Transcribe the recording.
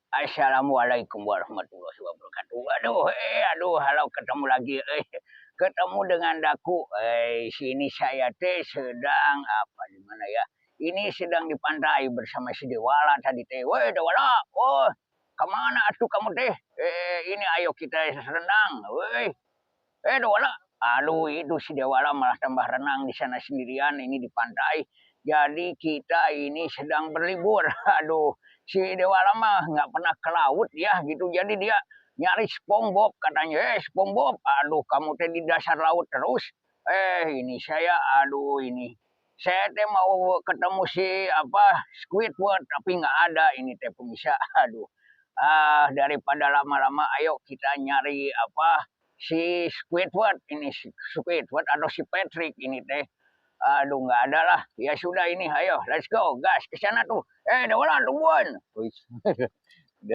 Assalamualaikum warahmatullahi wabarakatuh. Aduh, halau ketemu lagi. Ketemu dengan daku. Sini saya teh sedang apa di mana ya? Ini sedang di pantai bersama si Dewala tadi teh. Woi Dewala, oh kemana atuh kamu teh? Ini ayo kita renang. Woi, Dewala. Aduh, itu si Dewala malah tambah renang di sana sendirian. Ini di pantai. Jadi kita ini sedang berlibur. Aduh, si Dewala mah nggak pernah ke laut ya gitu. Jadi dia nyari SpongeBob katanya. SpongeBob, aduh kamu teh di dasar laut terus. Ini saya, aduh ini. Saya teh mau ketemu si apa Squidward tapi nggak ada ini teh pemirsa. Aduh. Daripada lama-lama ayo kita nyari apa si Squidward ini si Squidward atau si Patrick ini teh. Aduh nggak ada lah. Ya sudah ini ayo let's go gas ke sana tuh. Dewala tungguan.